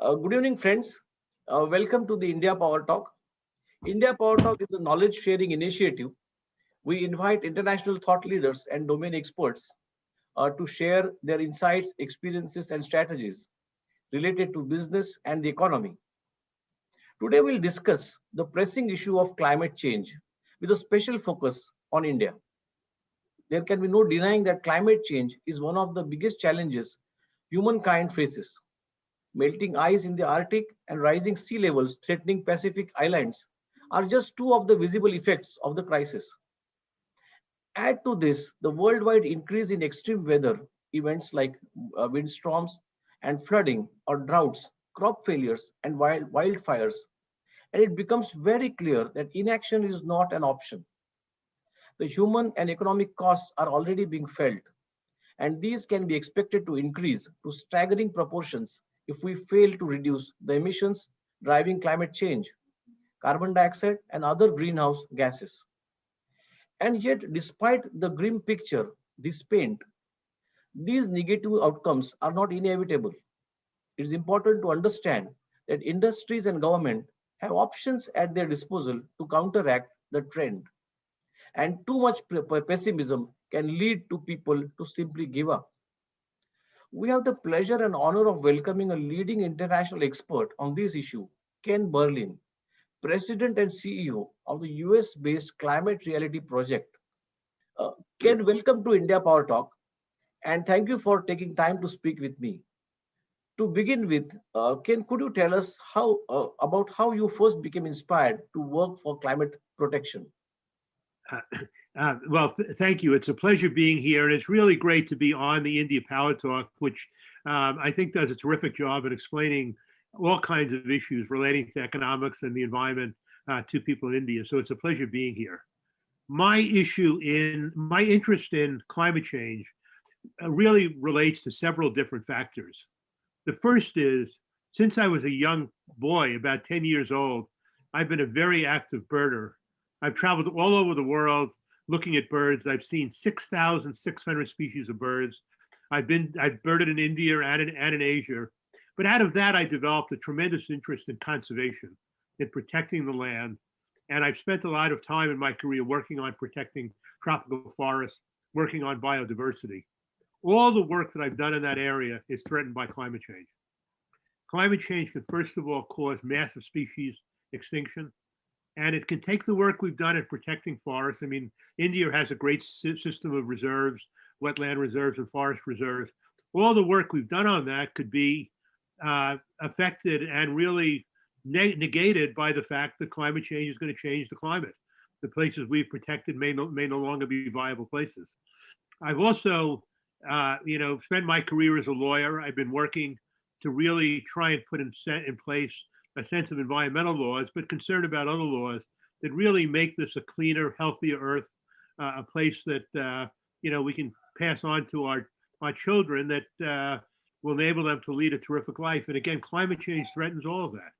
Good evening, friends. Welcome to the India Power Talk. India Power Talk is a knowledge sharing initiative. We invite international thought leaders and domain experts to share their insights, experiences, and strategies related to business and the economy. Today, we'll discuss the pressing issue of climate change with a special focus on India. There can be no denying that climate change is one of the biggest challenges humankind faces. Melting ice in the Arctic and rising sea levels threatening Pacific islands are just two of the visible effects of the crisis. Add to this the worldwide increase in extreme weather events like windstorms and flooding or droughts, crop failures, and wildfires, and it becomes very clear that inaction is not an option. The human and economic costs are already being felt, and these can be expected to increase to staggering proportions if we fail to reduce the emissions driving climate change, carbon dioxide, and other greenhouse gases. And yet, despite the grim picture this paint, these negative outcomes are not inevitable. It is important to understand that industries and government have options at their disposal to counteract the trend, and too much pessimism can lead to people to simply give up. We have the pleasure and honor of welcoming a leading international expert on this issue, Ken Berlin, President and CEO of the US based Climate Reality Project. Uh, Ken, welcome to India Power Talk, and thank you for taking time to speak with me. To begin with, Ken, could you tell us about how you first became inspired to work for climate protection? Uh, Thank you. It's a pleasure being here, and it's really great to be on the India Power Talk, which I think does a terrific job at explaining all kinds of issues relating to economics and the environment to people in India. So it's a pleasure being here. My interest in climate change really relates to several different factors. The first is, since I was a young boy, about 10 years old, I've been a very active birder. I've traveled all over the world looking at birds. I've seen 6,600 species of birds. I've birded in India and in Asia. But out of that, I developed a tremendous interest in conservation, in protecting the land. And I've spent a lot of time in my career working on protecting tropical forests, working on biodiversity. All the work that I've done in that area is threatened by climate change. Climate change can, first of all, cause massive species extinction. And it can take the work we've done in protecting forests. I mean, India has a great system of reserves, wetland reserves and forest reserves. All the work we've done on that could be affected and really negated by the fact that climate change is going to change the climate. The places we've protected may no longer be viable places. I've also, spent my career as a lawyer. I've been working to really try and put in place a sense of environmental laws, but concerned about other laws that really make this a cleaner, healthier Earth, a place that we can pass on to our children that will enable them to lead a terrific life. And again, climate change threatens all of that.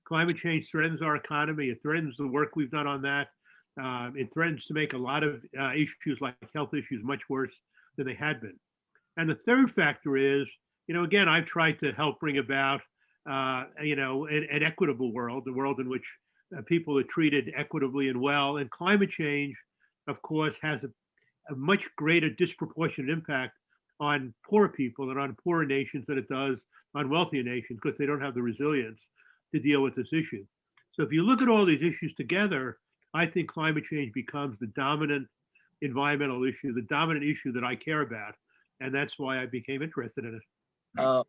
Climate change threatens our economy. It threatens the work we've done on that. It threatens to make a lot of issues like health issues much worse than they had been. And the third factor is, again, I've tried to help bring about an equitable world, the world in which people are treated equitably and well. And climate change, of course, has a much greater disproportionate impact on poor people and on poorer nations than it does on wealthier nations because they don't have the resilience to deal with this issue. So if you look at all these issues together, I think climate change becomes the dominant environmental issue, the dominant issue that I care about. And that's why I became interested in it.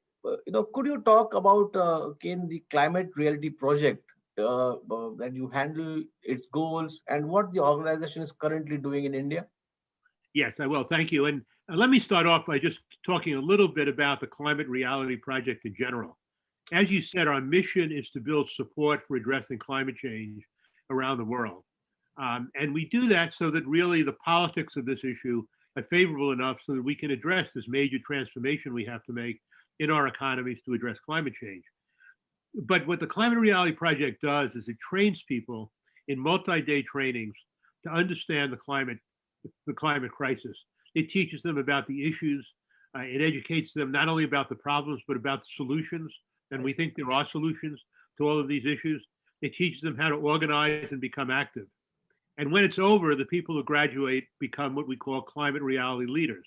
Could you talk about Ken, the Climate Reality Project that you handle, its goals, and what the organization is currently doing in India? Yes, I will. Thank you. And let me start off by just talking a little bit about the Climate Reality Project in general. As you said, our mission is to build support for addressing climate change around the world. And we do that so that really the politics of this issue are favorable enough so that we can address this major transformation we have to make in our economies to address climate change. But what the Climate Reality Project does is it trains people in multi-day trainings to understand the climate crisis. It teaches them about the issues. It educates them not only about the problems, but about the solutions and I we see. think there are solutions to all of these issues. It teaches them how to organize and become active. And when it's over, the people who graduate become what we call climate reality leaders.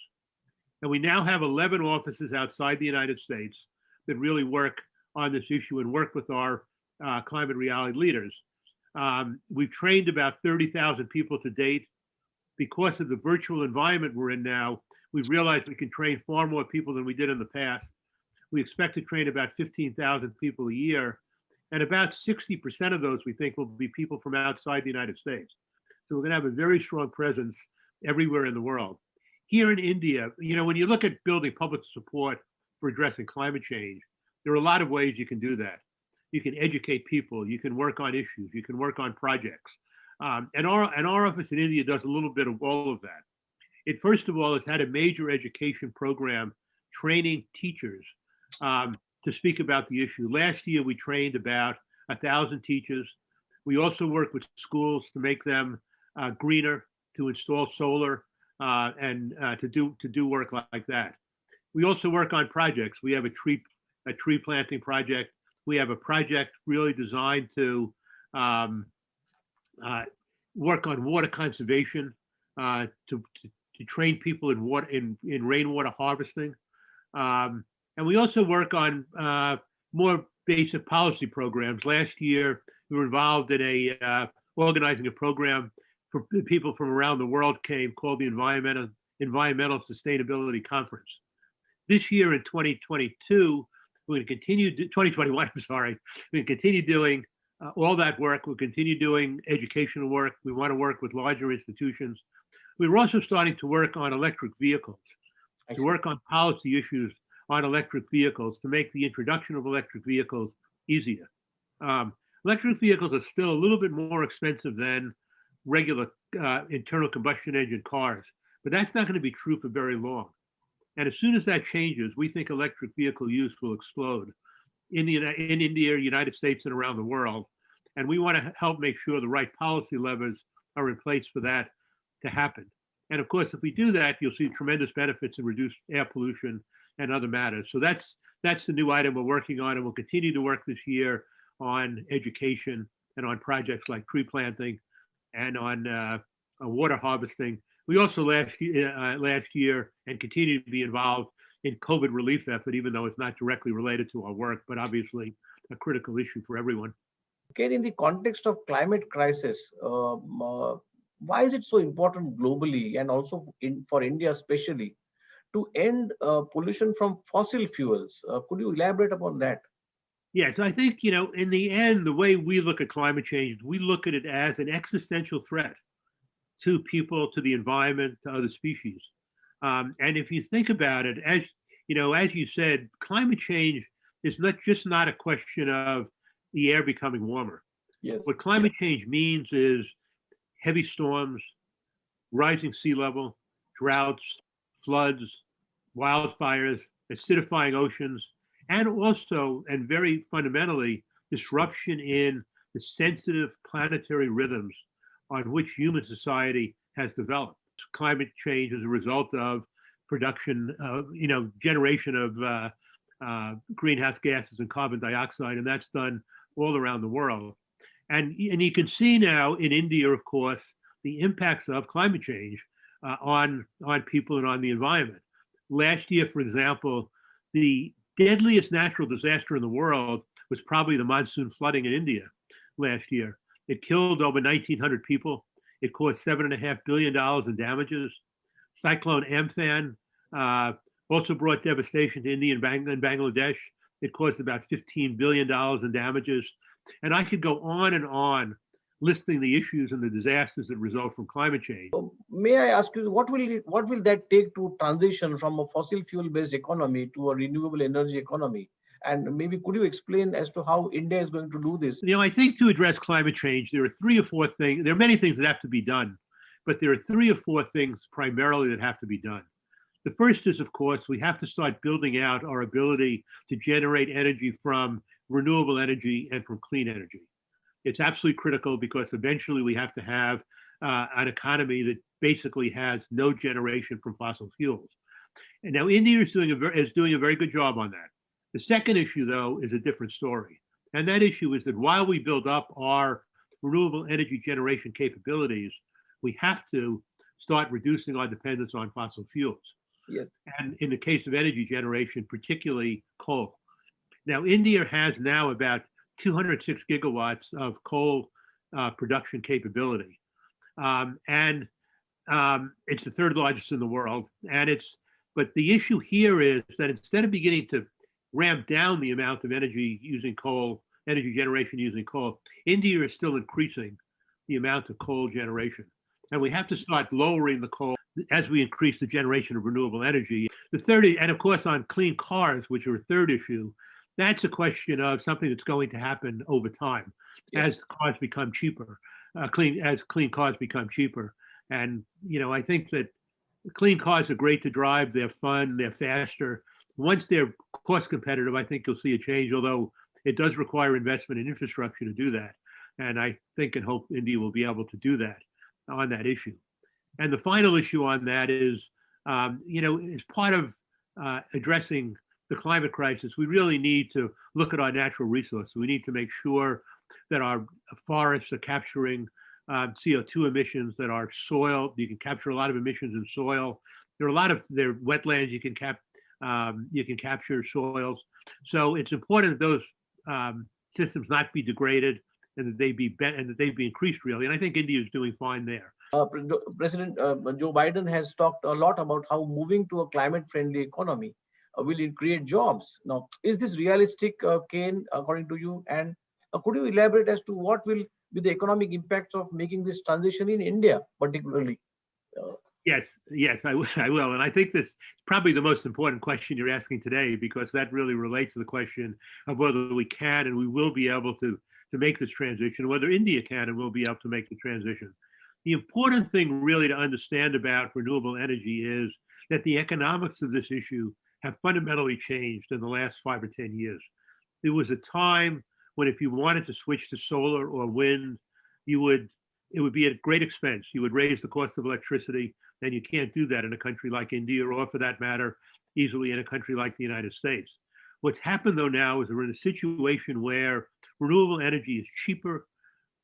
And we now have 11 offices outside the United States that really work on this issue and work with our climate reality leaders. We've trained about 30,000 people to date. Because of the virtual environment we're in now, we've realized we can train far more people than we did in the past. We expect to train about 15,000 people a year, and about 60% of those we think will be people from outside the United States. So we're going to have a very strong presence everywhere in the world. Here in India, when you look at building public support for addressing climate change, there are a lot of ways you can do that. You can educate people, you can work on issues, you can work on projects. And our office in India does a little bit of all of that. It, first of all, has had a major education program training teachers to speak about the issue. Last year, we trained about 1,000 teachers. We also work with schools to make them greener, to install solar, and to do work like that. We also work on projects. We have a tree planting project. We have a project really designed to work on water conservation, to train people in rainwater harvesting. And we also work on more basic policy programs. Last year, we were involved in organizing a program for people from around the world called the Environmental Sustainability Conference. This year in 2022, we're going to continue, 2021, I'm sorry, we're going to continue doing all that work. We'll continue doing educational work. We want to work with larger institutions. We're also starting to work on electric vehicles, to work on policy issues on electric vehicles, to make the introduction of electric vehicles easier. Electric vehicles are still a little bit more expensive than regular internal combustion engine cars, but that's not going to be true for very long. And as soon as that changes, we think electric vehicle use will explode in India, United States, and around the world. And we want to help make sure the right policy levers are in place for that to happen. And of course, if we do that, you'll see tremendous benefits in reduced air pollution and other matters. So that's the new item we're working on, and we'll continue to work this year on education and on projects like tree planting and on water harvesting. We also last year and continue to be involved in COVID relief effort, even though it's not directly related to our work, but obviously a critical issue for everyone. Okay, in the context of climate crisis, why is it so important globally and also for India especially to end pollution from fossil fuels? Could you elaborate upon that? Yes, I think, in the end, the way we look at climate change, we look at it as an existential threat to people, to the environment, to other species. And if you think about it, as you said, climate change is not a question of the air becoming warmer. Yes. What climate change means is heavy storms, rising sea level, droughts, floods, wildfires, acidifying oceans, and also, and very fundamentally, disruption in the sensitive planetary rhythms on which human society has developed. Climate change is a result of production of, generation of greenhouse gases and carbon dioxide, and that's done all around the world. And you can see now in India, of course, the impacts of climate change on people and on the environment. Last year, for example, the deadliest natural disaster in the world was probably the monsoon flooding in India last year. It killed over 1,900 people. It caused $7.5 billion in damages. Cyclone Amphan also brought devastation to India and Bangladesh. It caused about $15 billion in damages. And I could go on listing the issues and the disasters that result from climate change. May I ask you, what will that take to transition from a fossil fuel based economy to a renewable energy economy? And maybe could you explain as to how India is going to do this? I think to address climate change, there are 3 or 4 things. There are many things that have to be done, but there are 3 or 4 things primarily that have to be done. The first is, of course, we have to start building out our ability to generate energy from renewable energy and from clean energy. It's absolutely critical because eventually we have to have an economy that basically has no generation from fossil fuels. And now India is doing a very good job on that. The second issue, though, is a different story. And that issue is that while we build up our renewable energy generation capabilities, we have to start reducing our dependence on fossil fuels. Yes. And in the case of energy generation, particularly coal. Now, India has now about 206 gigawatts of coal production capability. And it's the third largest in the world. But the issue here is that instead of beginning to ramp down the amount of energy generation using coal, India is still increasing the amount of coal generation. And we have to start lowering the coal as we increase the generation of renewable energy. The third, and of course, on clean cars, which are a third issue, that's a question of something that's going to happen over time as cars become cheaper, as clean cars become cheaper. And, I think that clean cars are great to drive. They're fun, they're faster. Once they're cost competitive, I think you'll see a change, although it does require investment in infrastructure to do that. And I think and hope India will be able to do that on that issue. And the final issue on that is, as part of addressing the climate crisis, we really need to look at our natural resources. We need to make sure that our forests are capturing CO2 emissions, that our soil, you can capture a lot of emissions in soil. There are wetlands you can capture soils. So it's important that those systems not be degraded and that they be increased really. And I think India is doing fine there. President Joe Biden has talked a lot about how moving to a climate-friendly economy will create jobs. Now, is this realistic, Kane, according to you? And could you elaborate as to what will be the economic impacts of making this transition in India, particularly? Yes, I will. And I think this is probably the most important question you're asking today, because that really relates to the question of whether we can and we will be able to make this transition, whether India can and will be able to make the transition. The important thing really to understand about renewable energy is that the economics of this issue have fundamentally changed in the last 5 or 10 years. There was a time when if you wanted to switch to solar or wind, it would be at great expense. You would raise the cost of electricity, and you can't do that in a country like India, or for that matter, easily in a country like the United States. What's happened though now is we're in a situation where renewable energy is cheaper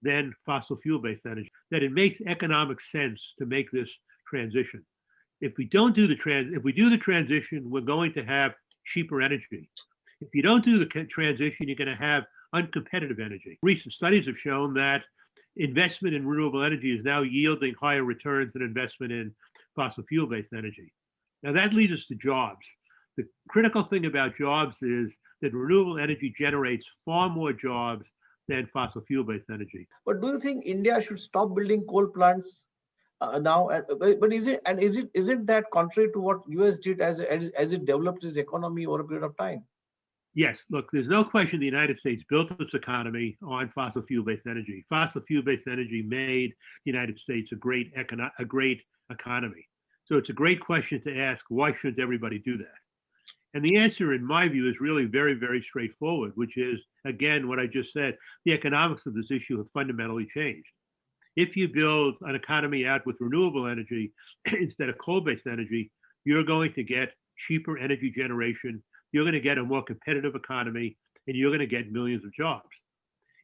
than fossil fuel-based energy, that it makes economic sense to make this transition. If we do the transition, we're going to have cheaper energy. If you don't do the transition, you're going to have uncompetitive energy. Recent studies have shown that investment in renewable energy is now yielding higher returns than investment in fossil fuel-based energy. Now that leads us to jobs. The critical thing about jobs is that renewable energy generates far more jobs than fossil fuel-based energy. But do you think India should stop building coal plants now? But isn't that contrary to what US did as it developed its economy over a period of time? Yes, look, there's no question the United States built its economy on fossil fuel-based energy. Fossil fuel-based energy made the United States a great economy. So it's a great question to ask, why shouldn't everybody do that? And the answer, in my view, is really very, very straightforward, which is, again, what I just said, the economics of this issue have fundamentally changed. If you build an economy out with renewable energy instead of coal-based energy, you're going to get cheaper energy generation, you're going to get a more competitive economy, and you're going to get millions of jobs.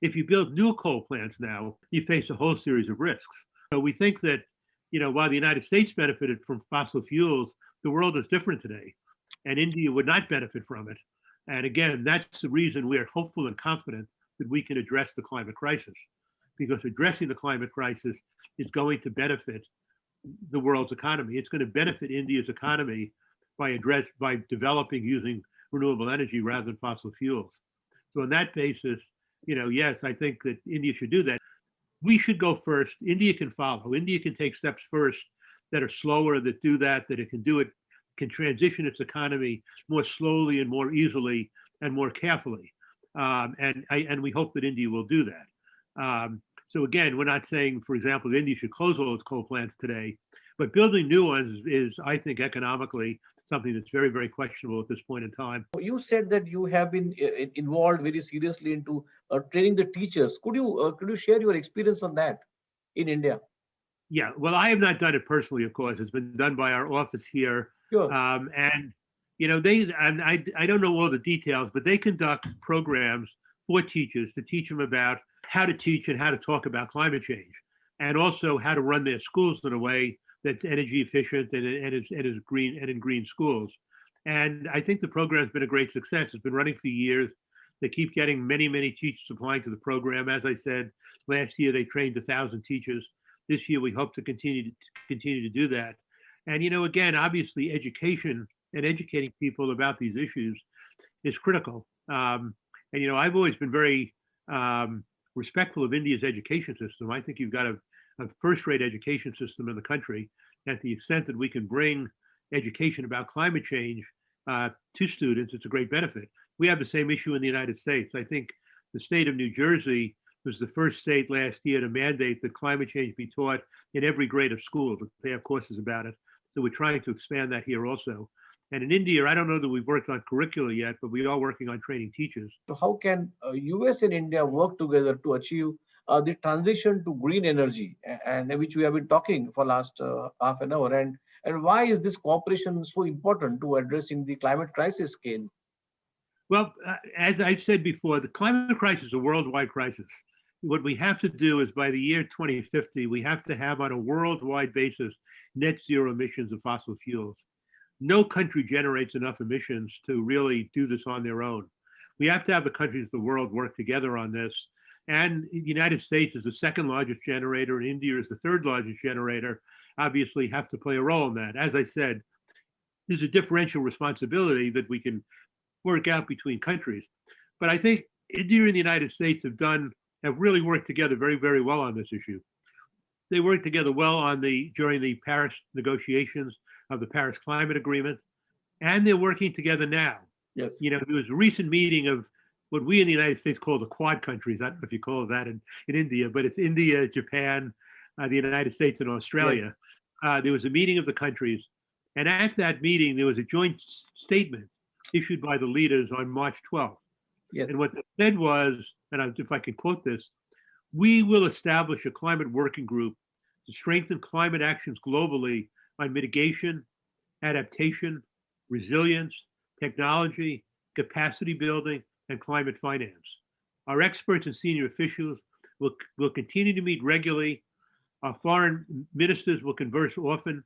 If you build new coal plants now, you face a whole series of risks. So we think that, while the United States benefited from fossil fuels, the world is different today, and India would not benefit from it. And again, that's the reason we are hopeful and confident that we can address the climate crisis, because addressing the climate crisis is going to benefit the world's economy. It's going to benefit India's economy by developing using renewable energy rather than fossil fuels. So on that basis, yes, I think that India should do that. We should go first. India can follow. India can take steps first that are slower, that do that it can do it, can transition its economy more slowly and more easily and more carefully. And we hope that India will do that. So again, we're not saying, for example, that India should close all its coal plants today, but building new ones is, I think, economically something that's very, very questionable at this point in time. You said that you have been involved very seriously into training the teachers. Could you share your experience on that in India? Yeah, well, I have not done it personally, of course. It's been done by our office here. Sure. And I don't know all the details, but they conduct programs for teachers to teach them about how to teach and how to talk about climate change, and also how to run their schools in a way that's energy efficient and is green and in green schools. And I think the program's been a great success. It's been running for years. They keep getting many teachers applying to the program. As I said, last year they trained 1,000 teachers. This year we hope to continue to do that. And again, obviously, education and educating people about these issues is critical. And I've always been very respectful of India's education system. I think you've got a first-rate education system in the country. At the extent that we can bring education about climate change to students, it's a great benefit. We have the same issue in the United States. I think the state of New Jersey was the first state last year to mandate that climate change be taught in every grade of school. They have courses about it. So we're trying to expand that here also. And in India, I don't know that we've worked on curricula yet, but we are working on training teachers. So how can US and India work together to achieve the transition to green energy, and which we have been talking for last half an hour? And why is this cooperation so important to addressing the climate crisis scale? Well, as I've said before, the climate crisis is a worldwide crisis. What we have to do is by the year 2050, we have to have on a worldwide basis net zero emissions of fossil fuels. No country generates enough emissions to really do this on their own. We have to have the countries of the world work together on this. And the United States is the second largest generator, and India is the third largest generator, obviously have to play a role in that. As I said, there's a differential responsibility that we can work out between countries. But I think India and the United States have really worked together very well on this issue. They worked together well during the Paris negotiations of the Paris Climate Agreement, and they're working together now. Yes. There was a recent meeting of what we in the United States call the Quad countries. I don't know if you call it that in India, but it's India, Japan, the United States, and Australia. Yes. There was a meeting of the countries, and at that meeting, there was a joint statement issued by the leaders on March 12th. Yes. And what they said was, and if I can quote this, we will establish a climate working group to strengthen climate actions globally on mitigation, adaptation, resilience, technology, capacity building, and climate finance. Our experts and senior officials will continue to meet regularly. Our foreign ministers will converse often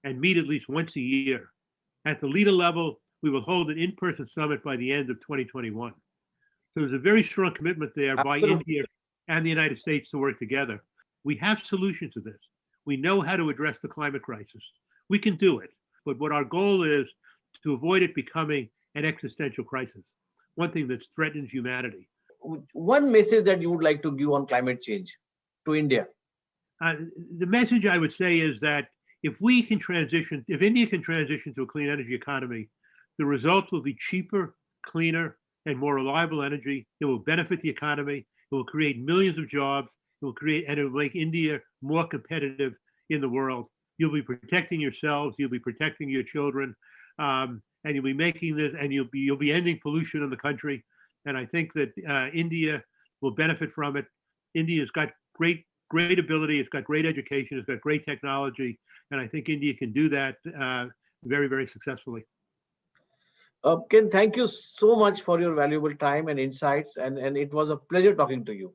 and meet at least once a year. At the leader level, we will hold an in-person summit by the end of 2021. So there's a very strong commitment there by India and the United States to work together. We have solutions to this. We know how to address the climate crisis. We can do it. But what our goal is to avoid it becoming an existential crisis, one thing that threatens humanity. One message that you would like to give on climate change to India? The message I would say is that if India can transition to a clean energy economy, the results will be cheaper, cleaner, and more reliable energy. It will benefit the economy. It will create millions of jobs. It will make India more competitive in the world. You'll be protecting yourselves. You'll be protecting your children, and you'll be making this, and you'll be ending pollution in the country. And I think that India will benefit from it. India's got great ability. It's got great education. It's got great technology, and I think India can do that very successfully. Ken, thank you so much for your valuable time and insights, and it was a pleasure talking to you.